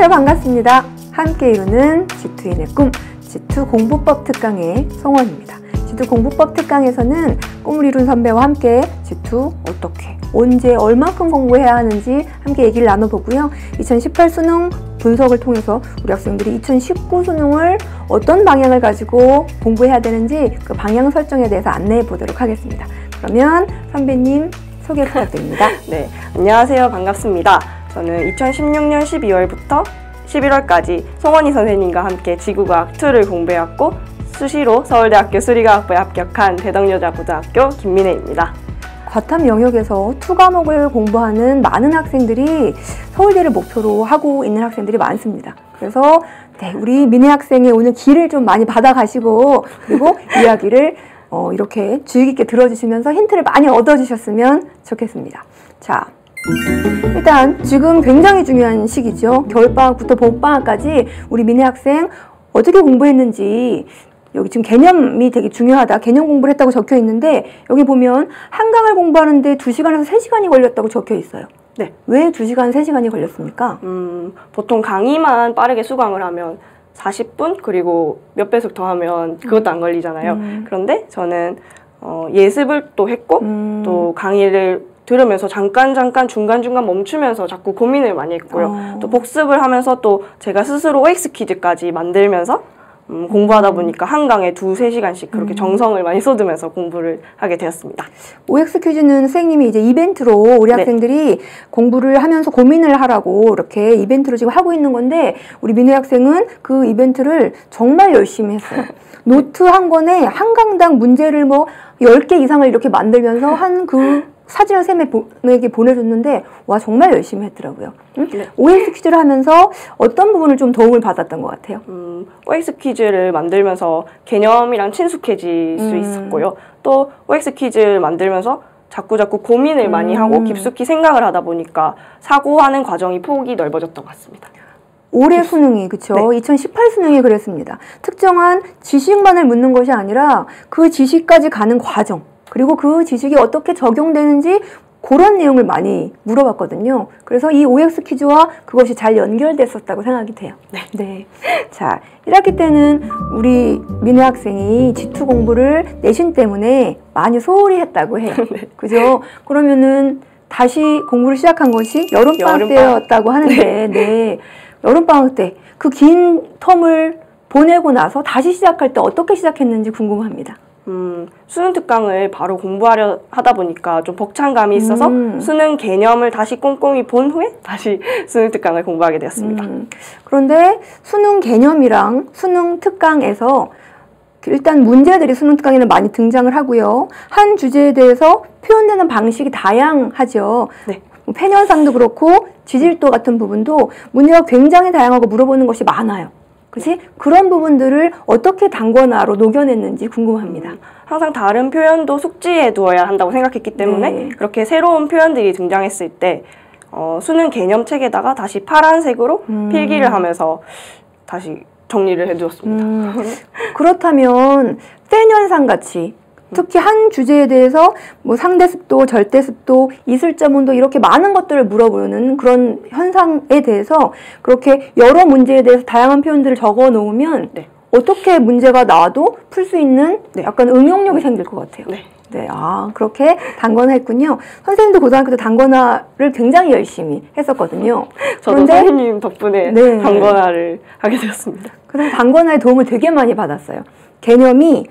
안녕하세요. 반갑습니다. 함께 이루는 G2인의 꿈, G2 공부법 특강의 성원입니다. G2 공부법 특강에서는 꿈을 이룬 선배와 함께 G2 어떻게, 언제, 얼만큼 공부해야 하는지 함께 얘기를 나눠보고요. 2018 수능 분석을 통해서 우리 학생들이 2019 수능을 어떤 방향을 가지고 공부해야 되는지 그 방향 설정에 대해서 안내해 보도록 하겠습니다. 그러면 선배님 소개 부탁드립니다. 네, 안녕하세요. 반갑습니다. 저는 2016년 12월부터 11월까지 송원희 선생님과 함께 지구과학 2를 공부해왔고 수시로 서울대학교 수리과학부에 합격한 대덕여자고등학교 김민혜입니다. 과탐 영역에서 2 과목을 공부하는 많은 학생들이 서울대를 목표로 하고 있는 학생들이 많습니다. 그래서 네, 우리 민혜 학생의 오늘 기를 좀 많이 받아가시고 그리고 이야기를 이렇게 주의 깊게 들어주시면서 힌트를 많이 얻어주셨으면 좋겠습니다. 자, 일단 지금 굉장히 중요한 시기죠. 겨울방학부터 봄방학까지 우리 민혜 학생 어떻게 공부했는지 여기 지금 개념이 되게 중요하다. 개념 공부를 했다고 적혀 있는데 여기 보면 한강을 공부하는데 2시간에서 3시간이 걸렸다고 적혀 있어요. 네. 왜 2시간, 3시간이 걸렸습니까? 보통 강의만 빠르게 수강을 하면 40분 그리고 몇 배속 더 하면 그것도 안 걸리잖아요. 그런데 저는 예습을 또 했고 또 강의를 들으면서 잠깐 중간중간 멈추면서 자꾸 고민을 많이 했고요. 또 복습을 하면서 또 제가 스스로 OX 퀴즈까지 만들면서 공부하다 보니까 한강에 2~3시간씩 그렇게 정성을 많이 쏟으면서 공부를 하게 되었습니다. OX 퀴즈는 선생님이 이제 이벤트로 우리 학생들이 공부를 하면서 고민을 하라고 이렇게 이벤트로 지금 하고 있는 건데 우리 민혜 학생은 그 이벤트를 정말 열심히 했어요. 노트 한 권에 한강당 문제를 뭐 10개 이상을 이렇게 만들면서 한 그 사진을 쌤에게 보내줬는데 와 정말 열심히 했더라고요. 네. OX 퀴즈를 하면서 어떤 부분을 좀 도움을 받았던 것 같아요? OX 퀴즈를 만들면서 개념이랑 친숙해질 수 있었고요. 또 OX 퀴즈를 만들면서 자꾸 고민을 많이 하고 깊숙이 생각을 하다 보니까 사고하는 과정이 폭이 넓어졌던 것 같습니다. 올해 수능이 그쵸? 네. 2018 수능이 그랬습니다. 특정한 지식만을 묻는 것이 아니라 그 지식까지 가는 과정 그리고 그 지식이 어떻게 적용되는지 그런 내용을 많이 물어봤거든요. 그래서 이 OX 퀴즈와 그것이 잘 연결됐었다고 생각이 돼요. 네. 자, 1학기 때는 우리 민혜 학생이 G2 공부를 내신 때문에 많이 소홀히 했다고 해요. 네. 그죠? 그러면은 다시 공부를 시작한 것이 여름방학 때였다고 하는데, 네. 여름방학 때 그 긴 텀을 보내고 나서 다시 시작할 때 어떻게 시작했는지 궁금합니다. 수능 특강을 바로 공부하려 하다 보니까 좀 벅찬 감이 있어서 수능 개념을 다시 꼼꼼히 본 후에 다시 수능 특강을 공부하게 되었습니다. 그런데 수능 개념이랑 수능 특강에서 일단 문제들이 수능 특강에는 많이 등장을 하고요. 한 주제에 대해서 표현되는 방식이 다양하죠. 네. 펜현상도 그렇고 지질도 같은 부분도 문제가 굉장히 다양하고 물어보는 것이 많아요. 그치? 그런 부분들을 어떻게 단권화로 녹여냈는지 궁금합니다. 항상 다른 표현도 숙지해 두어야 한다고 생각했기 때문에 네. 그렇게 새로운 표현들이 등장했을 때 수능 개념책에다가 다시 파란색으로 필기를 하면서 다시 정리를 해두었습니다. 그렇다면 팬현상 같이 특히 한 주제에 대해서 뭐 상대습도, 절대습도, 이슬점 온도 이렇게 많은 것들을 물어보는 그런 현상에 대해서 그렇게 여러 문제에 대해서 다양한 표현들을 적어 놓으면 네. 어떻게 문제가 나와도 풀 수 있는 네. 약간 응용력이 생길 것 같아요. 네. 네, 그렇게 단권화했군요. 선생님도 고등학교 때 단권화를 굉장히 열심히 했었거든요. 저도 선생님 덕분에 네. 단권화를 하게 되었습니다. 그래서 단권화에 도움을 되게 많이 받았어요. 개념이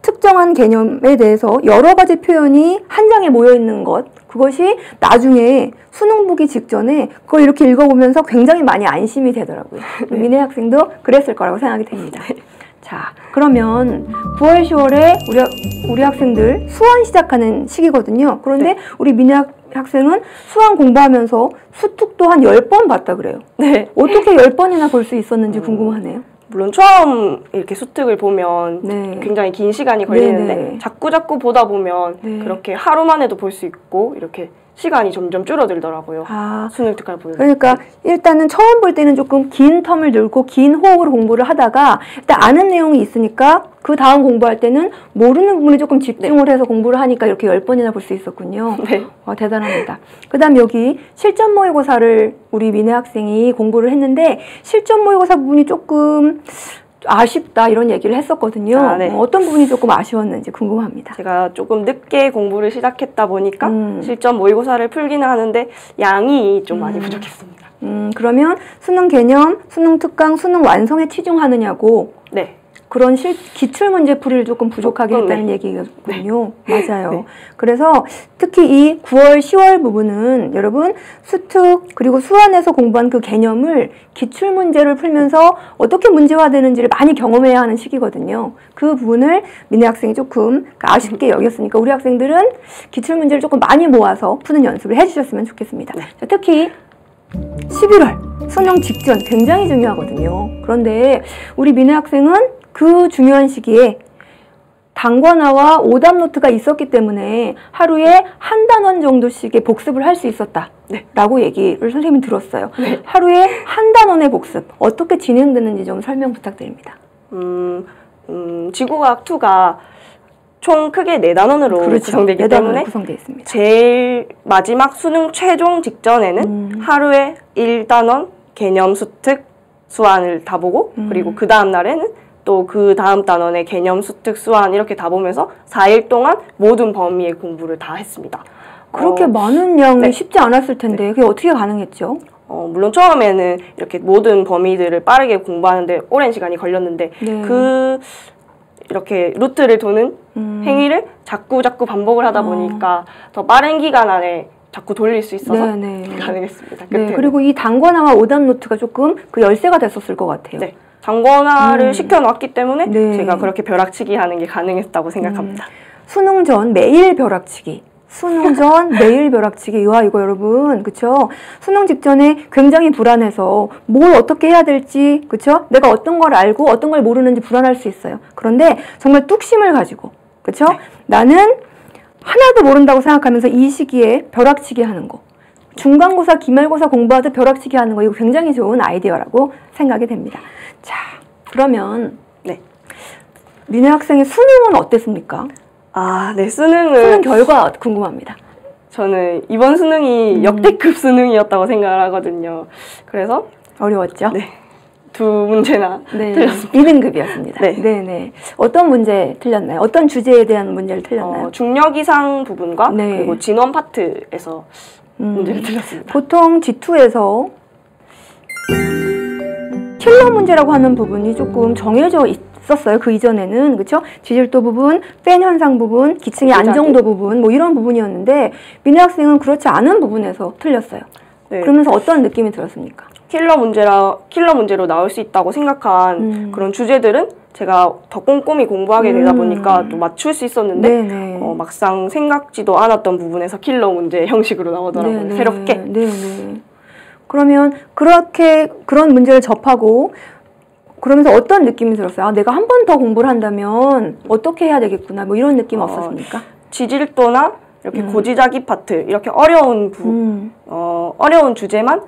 특정한 개념에 대해서 여러 가지 표현이 한 장에 모여있는 것 그것이 나중에 수능 보기 직전에 그걸 이렇게 읽어보면서 굉장히 많이 안심이 되더라고요. 네. 민혜 학생도 그랬을 거라고 생각이 됩니다. 자, 그러면 9월, 10월에 우리 학생들 수원 시작하는 시기거든요. 그런데 네. 우리 민혜 학생은 수학 공부하면서 수특도 한 10번 봤다 그래요. 네. 어떻게 10번이나 볼 수 있었는지 궁금하네요. 물론 처음 이렇게 수특을 보면 네. 굉장히 긴 시간이 걸리는데 네네. 자꾸 보다 보면 네. 그렇게 하루 만에도 볼 수 있고 이렇게 시간이 점점 줄어들더라고요. 수능 특강을 보는. 그러니까 일단은 처음 볼 때는 조금 긴 텀을 들고 긴 호흡으로 공부를 하다가 일단 아는 내용이 있으니까 그 다음 공부할 때는 모르는 부분에 조금 집중을 해서 공부를 하니까 이렇게 10번이나 볼 수 있었군요. 네. 대단합니다. 그 다음 여기 실전 모의고사를 우리 민혜 학생이 공부를 했는데 실전 모의고사 부분이 조금 아쉽다 이런 얘기를 했었거든요. 네. 어떤 부분이 조금 아쉬웠는지 궁금합니다. 제가 조금 늦게 공부를 시작했다 보니까 실전 모의고사를 풀기는 하는데 양이 좀 많이 부족했습니다. 그러면 수능 개념, 수능 특강, 수능 완성에 치중하느냐고 네. 그런 기출문제 풀이를 조금 부족하게 했다는 얘기거든요. 네. 맞아요. 네. 그래서 특히 이 9월, 10월 부분은 여러분 수특 그리고 수완에서 공부한 그 개념을 기출문제를 풀면서 어떻게 문제화되는지를 많이 경험해야 하는 시기거든요. 그 부분을 민혜 학생이 조금 아쉽게 여겼으니까 우리 학생들은 기출문제를 조금 많이 모아서 푸는 연습을 해주셨으면 좋겠습니다. 네. 자, 특히 11월 수능 직전 굉장히 중요하거든요. 그런데 우리 민혜 학생은 그 중요한 시기에 단권화와 오답 노트가 있었기 때문에 하루에 한 단원 정도씩의 복습을 할 수 있었다. 네. 라고 얘기를 선생님이 들었어요. 네. 하루에 한 단원의 복습 어떻게 진행되는지 좀 설명 부탁드립니다. 지구과학 2가 총 크게 4단원으로 그렇죠. 구성되기 때문에 구성되어 있습니다. 제일 마지막 수능 최종 직전에는 하루에 1단원 개념 수특 수완을 다 보고 그리고 그 다음 날에는 또 그 다음 단원의 개념 수특 수완 이렇게 다 보면서 4일 동안 모든 범위의 공부를 다 했습니다. 그렇게 많은 양이 네. 쉽지 않았을 텐데 그게 어떻게 가능했죠? 물론 처음에는 이렇게 모든 범위들을 빠르게 공부하는데 오랜 시간이 걸렸는데 네. 이렇게 루트를 도는 행위를 자꾸 반복을 하다 보니까 더 빠른 기간 안에 자꾸 돌릴 수 있어서 가능했습니다. 네, 그리고 이 단권화와 오답 노트가 조금 그 열쇠가 됐었을 것 같아요. 네, 단권화를 시켜놨기 때문에 제가 그렇게 벼락치기 하는 게 가능했다고 생각합니다. 수능 전 매일 벼락치기. 수능 전 매일 벼락치기. 와, 이거 여러분, 그쵸? 수능 직전에 굉장히 불안해서 뭘 어떻게 해야 될지, 그쵸? 내가 어떤 걸 알고 어떤 걸 모르는지 불안할 수 있어요. 그런데 정말 뚝심을 가지고, 그쵸? 네. 나는 하나도 모른다고 생각하면서 이 시기에 벼락치기 하는 거. 중간고사, 기말고사 공부하듯 벼락치기 하는 거, 이거 굉장히 좋은 아이디어라고 생각이 됩니다. 자, 그러면, 네. 민혜 학생의 수능은 어땠습니까? 네, 수능 결과 궁금합니다. 저는 이번 수능이 역대급 수능이었다고 생각을 하거든요. 그래서 어려웠죠? 네. 2 문제나 틀렸습니다. 2등급이었습니다. 네. 네네. 어떤 문제 틀렸나요? 어떤 주제에 대한 문제를 틀렸나요? 중력 이상 부분과 그리고 진원 파트에서 문제를 틀렸습니다. 보통 G2에서 킬러 문제라고 하는 부분이 조금 정해져 있었어요. 그 이전에는. 그렇죠? 지질도 부분, 팬 현상 부분, 기층의 안정도 부분 뭐 이런 부분이었는데 민혜 학생은 그렇지 않은 부분에서 틀렸어요. 네. 그러면서 어떤 느낌이 들었습니까? 킬러 문제로 나올 수 있다고 생각한 그런 주제들은 제가 더 꼼꼼히 공부하게 되다 보니까 또 맞출 수 있었는데 막상 생각지도 않았던 부분에서 킬러 문제 형식으로 나오더라고요. 네네. 새롭게. 네네. 그러면 그런 문제를 접하고 그러면서 어떤 느낌이 들었어요? 내가 한 번 더 공부를 한다면 어떻게 해야 되겠구나 뭐 이런 느낌 없었습니까? 지질도나 이렇게 고지자기 파트 이렇게 어려운 주제만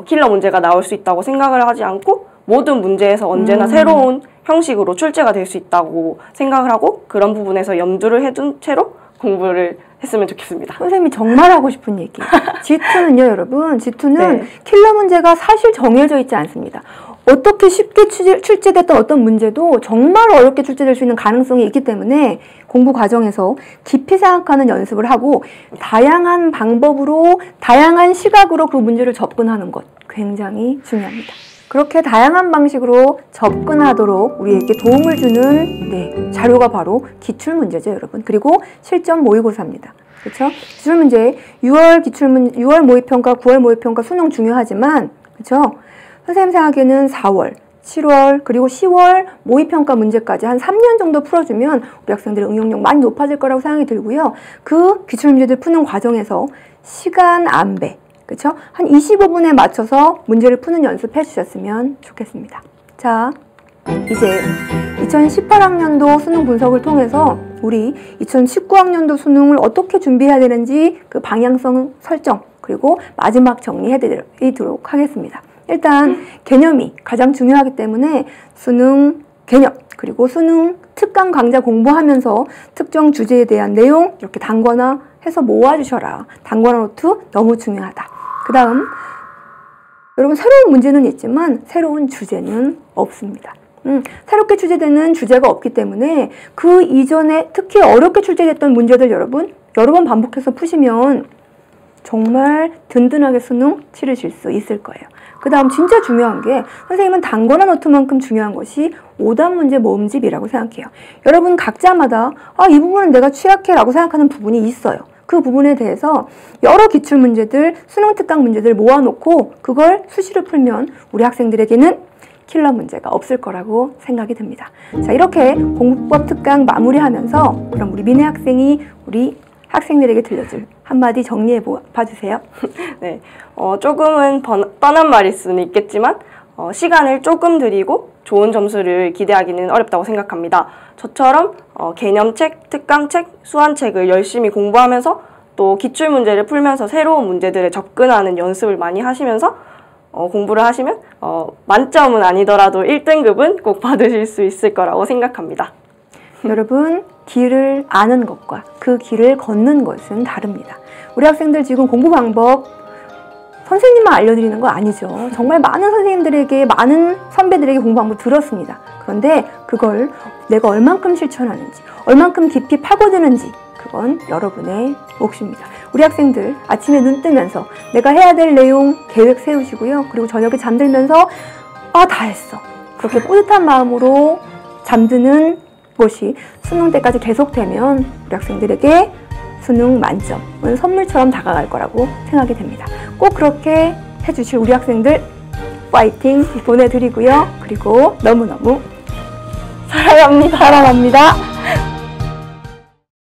킬러 문제가 나올 수 있다고 생각을 하지 않고 모든 문제에서 언제나 새로운 형식으로 출제가 될 수 있다고 생각을 하고 그런 부분에서 염두를 해둔 채로 공부를 했으면 좋겠습니다. 선생님이 정말 하고 싶은 얘기. G2는요, 여러분. G2는 킬러 문제가 사실 정해져 있지 않습니다. 어떻게 쉽게 출제됐던 어떤 문제도 정말 어렵게 출제될 수 있는 가능성이 있기 때문에 공부 과정에서 깊이 생각하는 연습을 하고 다양한 방법으로, 다양한 시각으로 그 문제를 접근하는 것 굉장히 중요합니다. 그렇게 다양한 방식으로 접근하도록 우리에게 도움을 주는 자료가 바로 기출문제죠, 여러분. 그리고 실전 모의고사입니다. 그렇죠? 기출문제 6월 모의평가, 9월 모의평가 수능 중요하지만 그렇죠? 선생님 생각에는 4월, 7월, 그리고 10월 모의평가 문제까지 한 3년 정도 풀어주면 우리 학생들의 응용력 많이 높아질 거라고 생각이 들고요. 그 기출문제들 푸는 과정에서 시간 안배, 그쵸? 한 25분에 맞춰서 문제를 푸는 연습해 주셨으면 좋겠습니다. 자, 이제 2018학년도 수능 분석을 통해서 우리 2019학년도 수능을 어떻게 준비해야 되는지 그 방향성 설정, 그리고 마지막 정리해드리도록 하겠습니다. 일단 개념이 가장 중요하기 때문에 수능 개념, 그리고 수능 특강 강좌 공부하면서 특정 주제에 대한 내용 이렇게 단권화 해서 모아주셔라. 단권화 노트 너무 중요하다. 그 다음, 여러분 새로운 문제는 있지만 새로운 주제는 없습니다. 새롭게 출제되는 주제가 없기 때문에 그 이전에 특히 어렵게 출제됐던 문제들 여러분 여러 번 반복해서 푸시면 정말 든든하게 수능 치르실 수 있을 거예요. 그 다음 진짜 중요한 게 선생님은 단권화 노트만큼 중요한 것이 오답 문제 모음집이라고 생각해요. 여러분 각자마다 이 부분은 내가 취약해 라고 생각하는 부분이 있어요. 그 부분에 대해서 여러 기출문제들, 수능 특강 문제들 모아놓고 그걸 수시로 풀면 우리 학생들에게는 킬러 문제가 없을 거라고 생각이 듭니다. 자, 이렇게 공부법 특강 마무리하면서 그럼 우리 민혜 학생이 우리 학생들에게 들려줄 한마디 정리해 봐주세요. 네, 조금은 뻔한 말일 수는 있겠지만 시간을 조금 들이고 좋은 점수를 기대하기는 어렵다고 생각합니다. 저처럼 개념책, 특강책, 수완책을 열심히 공부하면서 또 기출문제를 풀면서 새로운 문제들에 접근하는 연습을 많이 하시면서 공부를 하시면 만점은 아니더라도 1등급은 꼭 받으실 수 있을 거라고 생각합니다. 여러분, 길을 아는 것과 그 길을 걷는 것은 다릅니다. 우리 학생들 지금 공부 방법 선생님만 알려드리는 거 아니죠. 정말 많은 선생님들에게, 많은 선배들에게 공부 방법 들었습니다. 그런데 그걸 내가 얼만큼 실천하는지, 얼만큼 깊이 파고드는지 그건 여러분의 몫입니다. 우리 학생들 아침에 눈 뜨면서 내가 해야 될 내용 계획 세우시고요. 그리고 저녁에 잠들면서 다 했어. 그렇게 뿌듯한 마음으로 잠드는 것이 수능 때까지 계속되면 우리 학생들에게 수능 만점은 선물처럼 다가갈 거라고 생각이 됩니다. 꼭 그렇게 해주실 우리 학생들 파이팅 보내드리고요. 그리고 너무너무 사랑합니다.